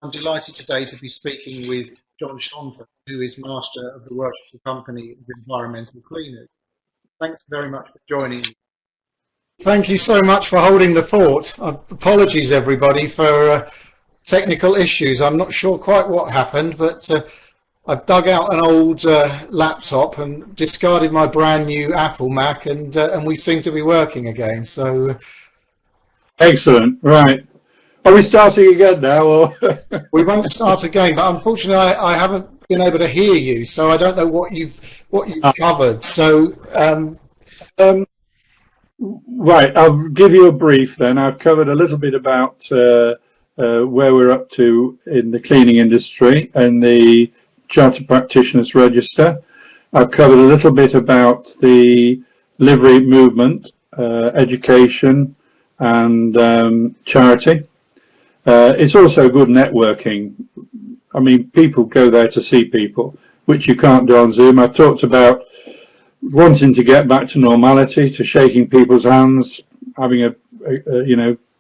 I'm delighted today to be speaking with John Shonfield, who is Master of the Worshipful Company of Environmental Cleaners. Thanks very much for joining me. Thank you so much for holding the fort. Apologies, everybody, for technical issues. I'm not sure quite what happened, but I've dug out an old laptop and discarded my brand new Apple Mac, and we seem to be working again. So, excellent. Right. Are we starting again now? Or? We won't start again, but unfortunately I haven't been able to hear you, so I don't know what you've covered. So, right, I'll give you a brief then. I've covered a little bit about where we're up to in the cleaning industry and the Chartered Practitioners Register. I've covered a little bit about the livery movement, education and charity. It's also good networking. I mean, people go there to see people, which you can't do on Zoom. I've talked about wanting to get back to normality, to shaking people's hands, having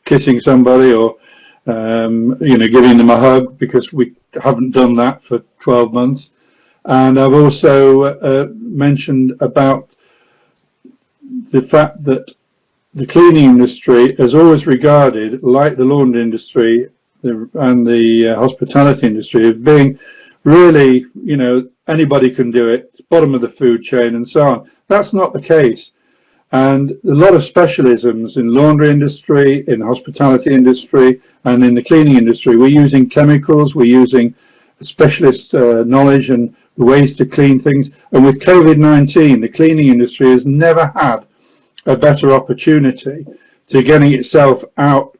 kissing somebody, or giving them a hug, because we haven't done that for 12 months. And I've also mentioned about the fact that the cleaning industry is always regarded, like the laundry industry and the hospitality industry, as being really, anybody can do it, it's bottom of the food chain and so on. That's not the case. And a lot of specialisms in laundry industry, in the hospitality industry, and in the cleaning industry. We're using chemicals, we're using specialist knowledge and ways to clean things. And with COVID-19, the cleaning industry has never had a better opportunity to getting itself out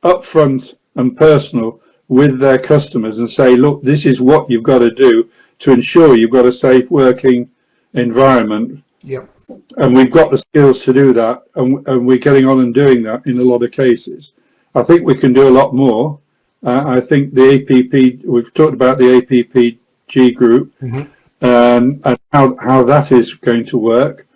up front and personal with their customers and say, look, this is what you've got to do to ensure you've got a safe working environment. Yep. And we've got the skills to do that, and we're getting on and doing that in a lot of cases. I think we can do a lot more. I think the APP, we've talked about the APPG group, and how that is going to work.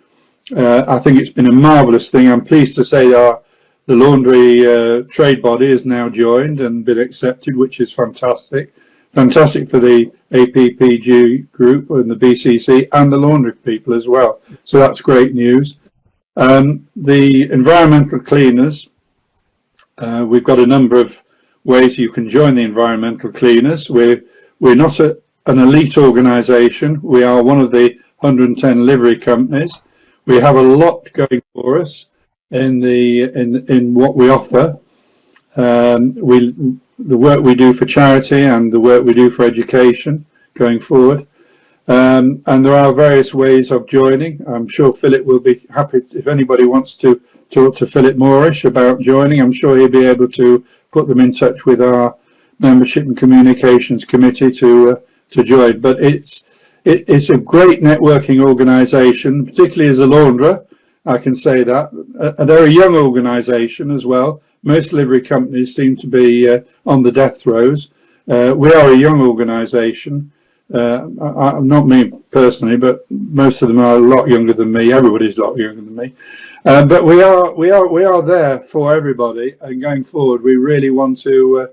I think it's been a marvellous thing. I'm pleased to say the laundry trade body has now joined and been accepted, which is fantastic. Fantastic for the APPG group and the BCC and the laundry people as well. So that's great news. The environmental cleaners, we've got a number of ways you can join the environmental cleaners. We're not an elite organisation. We are one of the 110 livery companies. We have a lot going for us in what we offer. The work we do for charity and the work we do for education going forward. And there are various ways of joining. I'm sure Philip will be happy if anybody wants to talk to Philip Moorish about joining. I'm sure he'll be able to put them in touch with our membership and communications committee to join. But it's a great networking organisation, particularly as a launderer. I can say that. And they're a young organisation as well. Most livery companies seem to be on the death throes. We are a young organisation. Not me personally, but most of them are a lot younger than me. Everybody's a lot younger than me. But we are there for everybody. And going forward, we really want to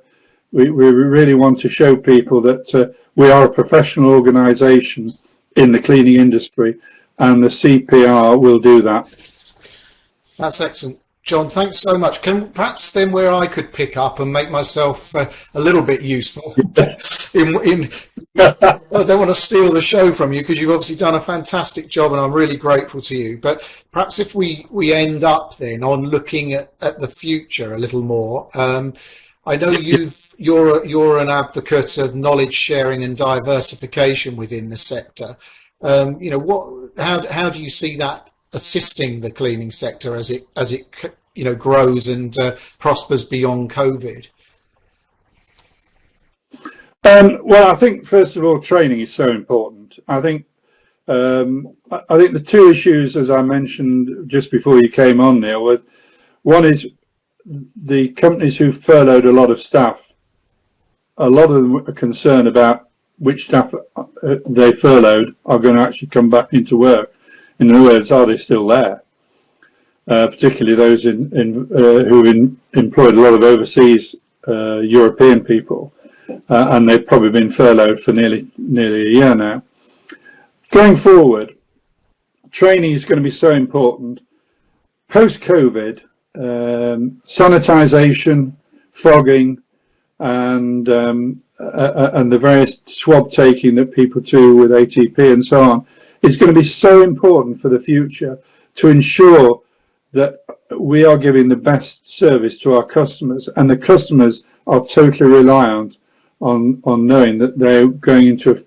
we really want to show people that we are a professional organisation in the cleaning industry, and the CPR will do that. That's excellent. John, thanks so much. Can perhaps then where I could pick up and make myself a little bit useful I don't want to steal the show from you, because you've obviously done a fantastic job and I'm really grateful to you. But perhaps if we end up then on looking at the future a little more, I know you're an advocate of knowledge sharing and diversification within the sector. How do you see that assisting the cleaning sector as it grows and prospers beyond COVID? Well, I think first of all, training is so important. I think the two issues, as I mentioned just before you came on, Neil, were one is the companies who furloughed a lot of staff. A lot of them are concerned about which staff they furloughed are going to actually come back into work. In other words, are they still there? Particularly those who've employed a lot of overseas European people. and they've probably been furloughed for nearly a year now. Going forward, training is going to be so important. Post-COVID, sanitisation, fogging, and the various swab taking that people do with ATP and so on is going to be so important for the future to ensure that we are giving the best service to our customers, and the customers are totally reliant on knowing that they're going into a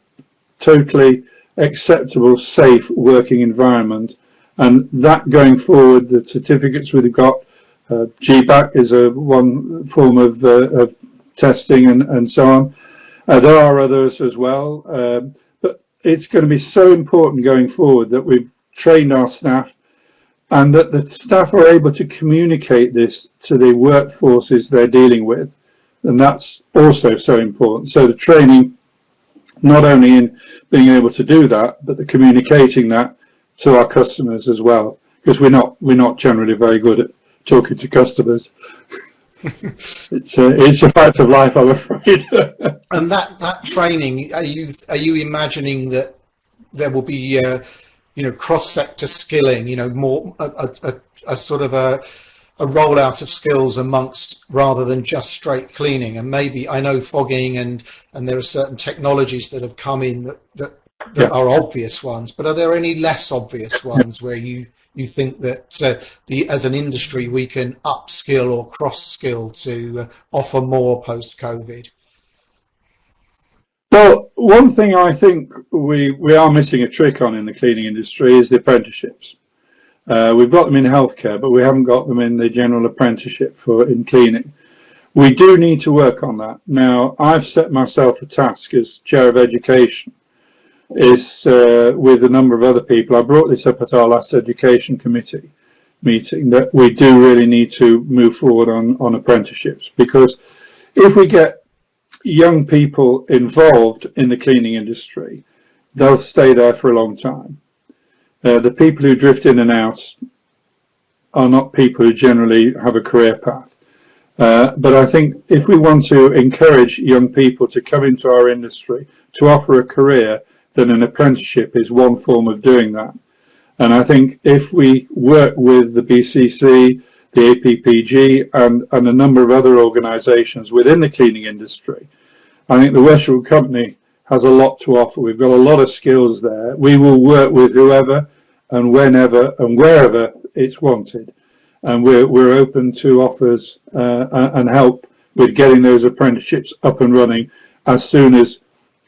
totally acceptable, safe working environment. And that going forward, the certificates we've got, GBAC is one form of testing and so on. There are others as well, but it's going to be so important going forward that we've trained our staff and that the staff are able to communicate this to the workforces they're dealing with. And that's also so important. So the training, not only in being able to do that, but the communicating that to our customers as well, because we're not generally very good at talking to customers. It's a fact of life, I'm afraid. And that training, are you imagining that there will be cross-sector skilling, more a sort of a rollout of skills amongst, rather than just straight cleaning? And maybe, I know fogging and there are certain technologies that have come in that are obvious ones, but are there any less obvious ones where you think that as an industry we can upskill or cross-skill to offer more post-COVID? Well, one thing I think we are missing a trick on in the cleaning industry is the apprenticeships. We've got them in healthcare, but we haven't got them in the general apprenticeship in cleaning. We do need to work on that. Now, I've set myself a task as Chair of Education, is with a number of other people. I brought this up at our last Education Committee meeting, that we do really need to move forward on apprenticeships, because if we get young people involved in the cleaning industry, they'll stay there for a long time. The people who drift in and out are not people who generally have a career path. But I think if we want to encourage young people to come into our industry to offer a career, then an apprenticeship is one form of doing that. And I think if we work with the BCC, the APPG and a number of other organisations within the cleaning industry, I think the Worshipful company has a lot to offer. We've got a lot of skills there. We will work with whoever and whenever and wherever it's wanted. And we're open to offers and help with getting those apprenticeships up and running as soon as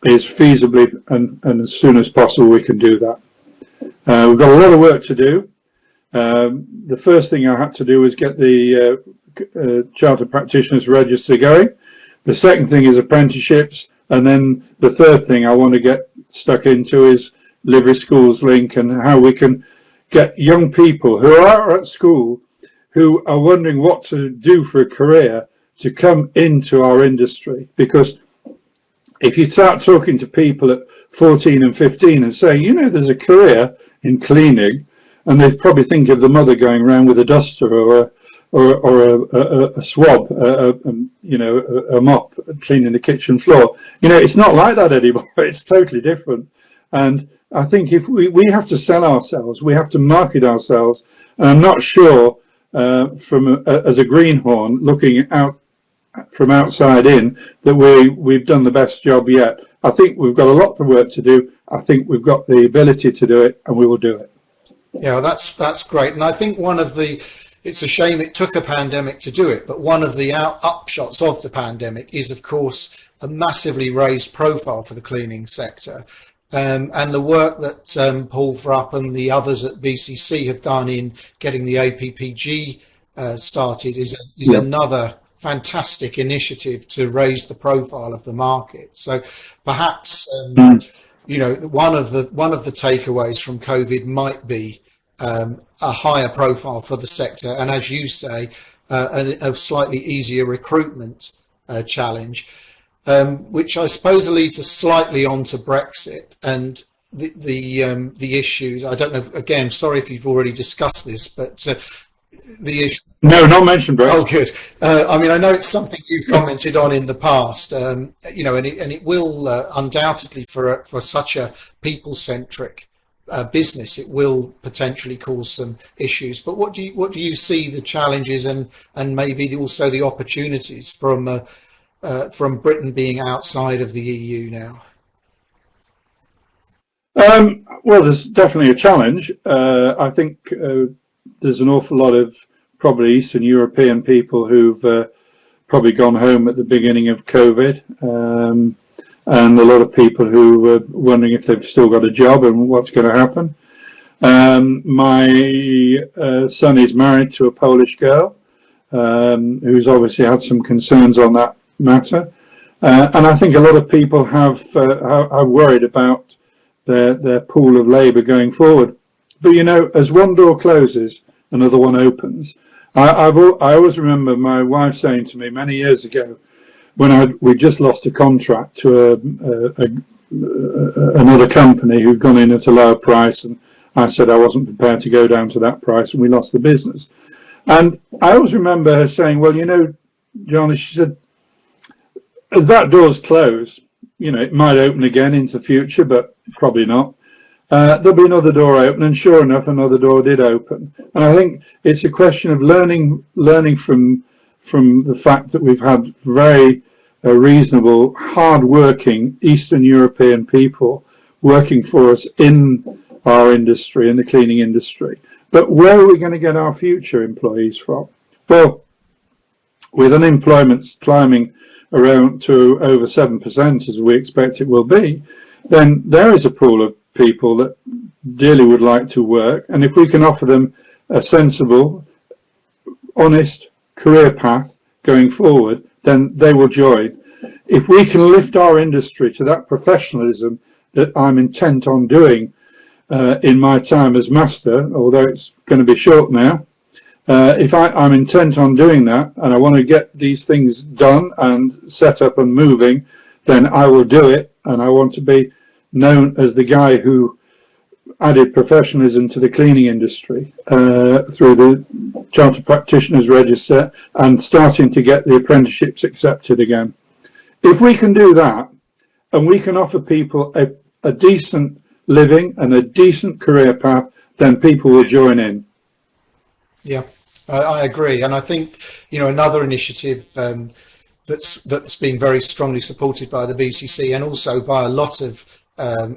is feasibly and as soon as possible we can do that. We've got a lot of work to do. The first thing I had to do was get the Chartered Practitioners Register going. The second thing is apprenticeships. And then the third thing I want to get stuck into is Livery Schools Link, and how we can get young people who are at school, who are wondering what to do for a career, to come into our industry. Because if you start talking to people at 14 and 15 and saying, there's a career in cleaning, and they probably think of the mother going around with a duster or a swab, a mop, cleaning the kitchen floor. It's not like that anymore. It's totally different. And I think if we have to sell ourselves, we have to market ourselves. And I'm not sure as a greenhorn looking out from outside in that we've done the best job yet. I think we've got a lot of work to do. I think we've got the ability to do it, and we will do it. Yeah, well, that's great. And I think it's a shame it took a pandemic to do it, but one of the upshots of the pandemic is, of course, a massively raised profile for the cleaning sector. And the work that Paul Frupp and the others at BCC have done in getting the APPG started is another fantastic initiative to raise the profile of the market. So perhaps one of the takeaways from COVID might be a higher profile for the sector, and as you say, a slightly easier recruitment challenge, which I suppose leads us slightly onto Brexit and the issues. I don't know. Again, sorry if you've already discussed this, but the issue? No, not mentioned, Brett. Oh, good. I mean, I know it's something you've commented on in the past, you know, and it will undoubtedly for such a people-centric business, it will potentially cause some issues. But what do you see the challenges and maybe also the opportunities from Britain being outside of the EU now? Well, there's definitely a challenge. I think there's an awful lot of probably Eastern European people who've probably gone home at the beginning of COVID, and a lot of people who were wondering if they've still got a job and what's going to happen. My son is married to a Polish girl who's obviously had some concerns on that matter, and I think a lot of people have are worried about their pool of labour going forward. But you know, as one door closes, another one opens. I always remember my wife saying to me many years ago, when we just lost a contract to another company who'd gone in at a lower price, and I said I wasn't prepared to go down to that price, and we lost the business. And I always remember her saying, well, you know, John, she said, as that door's closed, you know, it might open again into the future, but probably not. There'll be another door open, and sure enough, another door did open. And I think it's a question of learning from the fact that we've had very reasonable, hard-working Eastern European people working for us in our industry, in the cleaning industry. But where are we going to get our future employees from? Well, with unemployment climbing around to over 7%, as we expect it will be, then there is a pool of people that dearly would like to work, and if we can offer them a sensible, honest career path going forward, then they will join. If we can lift our industry to that professionalism that I'm intent on doing in my time as master, although it's going to be short now, if I'm intent on doing that and I want to get these things done and set up and moving, then I will do it, and I want to be known as the guy who added professionalism to the cleaning industry through the Chartered Practitioners Register and starting to get the apprenticeships accepted again. If we can do that, and we can offer people a decent living and a decent career path, then people will join in. Yeah, I agree. And I think, you know, another initiative that's been very strongly supported by the BCC and also by a lot of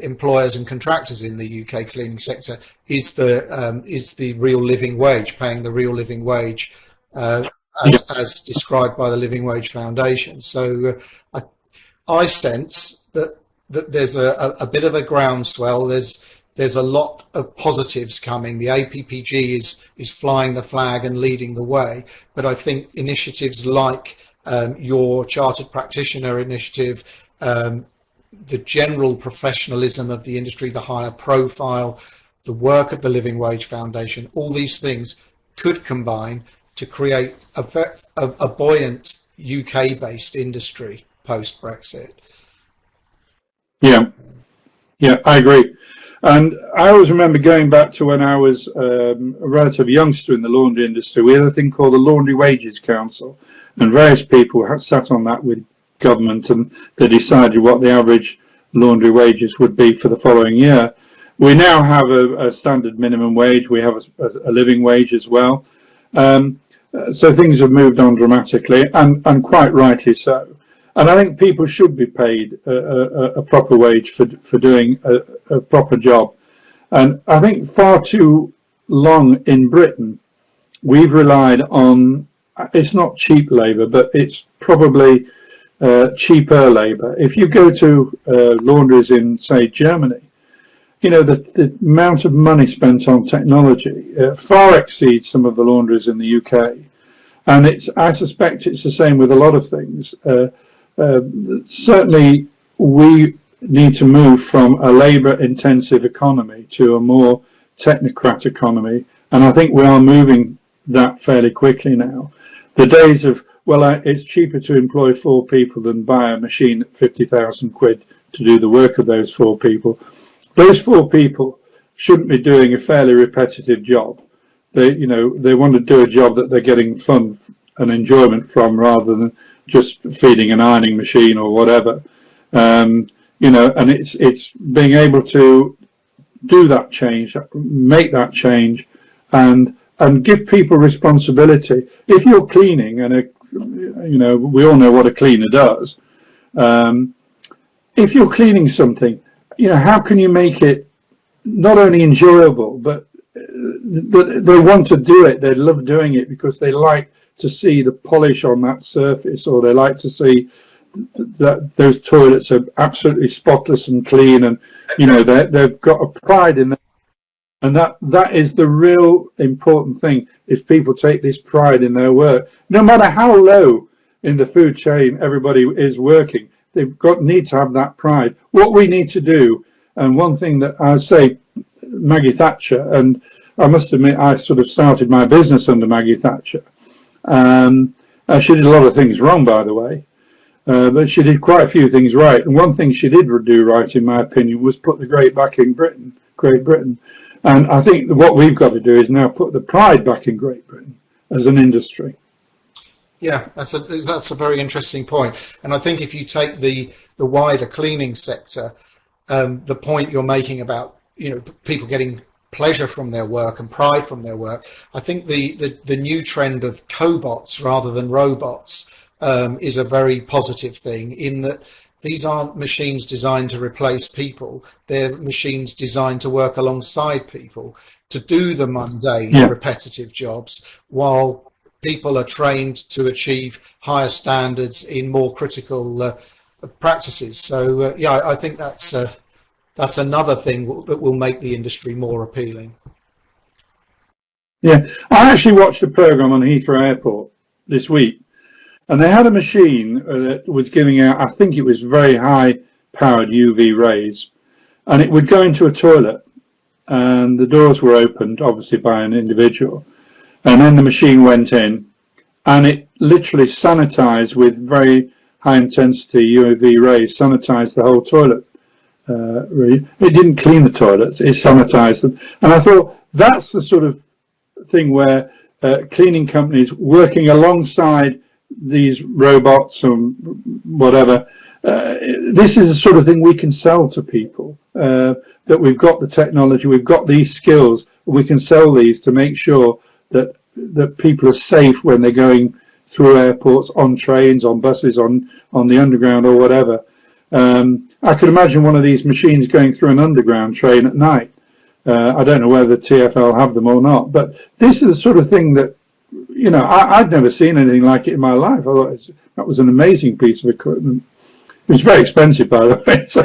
employers and contractors in the UK cleaning sector is the real living wage, paying the real living wage as described by the Living Wage Foundation. So I sense that there's a bit of a groundswell. There's a lot of positives coming. The APPG is flying the flag and leading the way, but I think initiatives like your Chartered Practitioner initiative, the general professionalism of the industry, the higher profile, the work of the Living Wage Foundation, all these things could combine to create a buoyant UK-based industry post-Brexit. Yeah, I agree. And I always remember going back to when I was a relative youngster in the laundry industry. We had a thing called the Laundry Wages Council, and various people had sat on that with government, and they decided what the average laundry wages would be for the following year. We now have a standard minimum wage. We have a living wage as well. So things have moved on dramatically, and quite rightly so. And I think people should be paid a proper wage for doing a proper job. And I think far too long in Britain, we've relied on, it's not cheap labour, but it's probably cheaper labour. If you go to laundries in, say, Germany, you know, the amount of money spent on technology far exceeds some of the laundries in the UK. And I suspect it's the same with a lot of things. Certainly, we need to move from a labour-intensive economy to a more technocrat economy, and I think we are moving that fairly quickly now. The days of, well, it's cheaper to employ 4 people than buy a machine at 50,000 quid to do the work of those 4 people. Those 4 people shouldn't be doing a fairly repetitive job. they want to do a job that they're getting fun and enjoyment from, rather than just feeding an ironing machine or whatever. And it's being able to do that change, make that change, and give people responsibility. If you're cleaning, and we all know what a cleaner does. If you're cleaning something, how can you make it not only enjoyable, but they want to do it? They love doing it because they like to see the polish on that surface, or they like to see that those toilets are absolutely spotless and clean, and they've got a pride in that. And that is the real important thing, is people take this pride in their work. No matter how low in the food chain everybody is working, they've need to have that pride. What we need to do, and one thing that I say, Maggie Thatcher, and I must admit I sort of started my business under Maggie Thatcher. She did a lot of things wrong, by the way, but she did quite a few things right. And one thing she did do right, in my opinion, was put the Great back in Great Britain. And I think what we've got to do is now put the pride back in Great Britain as an industry. Yeah, that's a very interesting point. And I think if you take the wider cleaning sector, the point you're making about people getting pleasure from their work and pride from their work, I think the new trend of cobots rather than robots is a very positive thing, in that these aren't machines designed to replace people. They're machines designed to work alongside people, to do the mundane, repetitive jobs, while people are trained to achieve higher standards in more critical practices. So, I think that's another thing that will make the industry more appealing. Yeah, I actually watched a program on Heathrow Airport this week, and they had a machine that was giving out, I think it was very high powered UV rays, and it would go into a toilet, and the doors were opened, obviously by an individual, and then the machine went in, and it literally sanitized with very high intensity UV rays, sanitized the whole toilet. Really. It didn't clean the toilets, it sanitized them. And I thought that's the sort of thing where cleaning companies working alongside these robots and whatever, this is the sort of thing we can sell to people, that we've got the technology, we've got these skills, we can sell these to make sure that people are safe when they're going through airports, on trains, on buses, on the underground or whatever. I could imagine one of these machines going through an underground train at night. I don't know whether the TfL have them or not, but this is the sort of thing that, I'd never seen anything like it in my life. I thought that was an amazing piece of equipment. It was very expensive, by the way. So,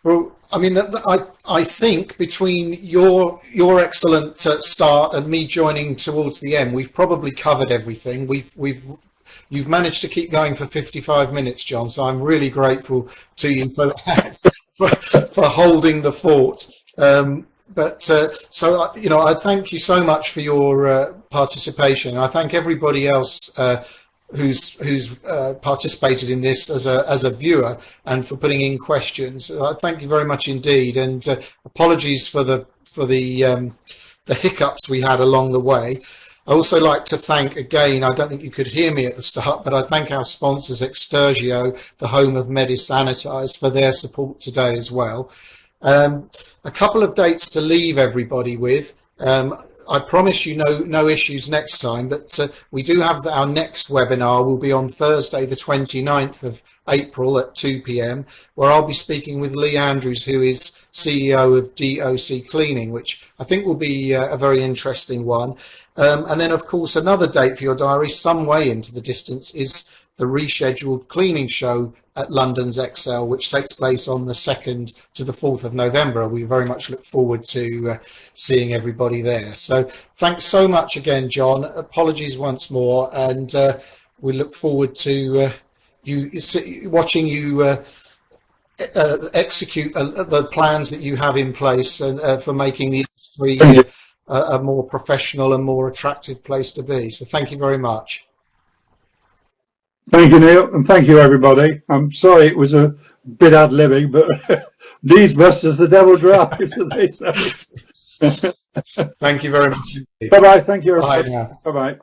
Well, I mean, I think between your excellent start and me joining towards the end, we've probably covered everything. You've managed to keep going for 55 minutes, John, so I'm really grateful to you for that, for holding the fort. I thank you so much for your participation. I thank everybody else who's participated in this as a viewer, and for putting in questions. Thank you very much indeed, and apologies for the hiccups we had along the way. I also like to thank again, I don't think you could hear me at the start, but I thank our sponsors, Extergio, the home of Medisanitize, for their support today as well. A couple of dates to leave everybody with. I promise you no issues next time, but we do have our next webinar will be on Thursday, the 29th of April at 2 p.m, where I'll be speaking with Lee Andrews, who is CEO of DOC Cleaning, which I think will be a very interesting one. And then, of course, another date for your diary, some way into the distance, is the rescheduled cleaning show at London's Excel, which takes place on the 2nd to the 4th of November. We very much look forward to seeing everybody there. So thanks so much again, John. Apologies once more, and we look forward to watching you execute the plans that you have in place, and for making the industry a more professional and more attractive place to be. So thank you very much. Thank you, Neil, and thank you, everybody. I'm sorry it was a bit ad-libbing, but these busters the devil drives, as they say. Thank you very much. Bye-bye. Thank you, Bye everybody. now. Bye-bye.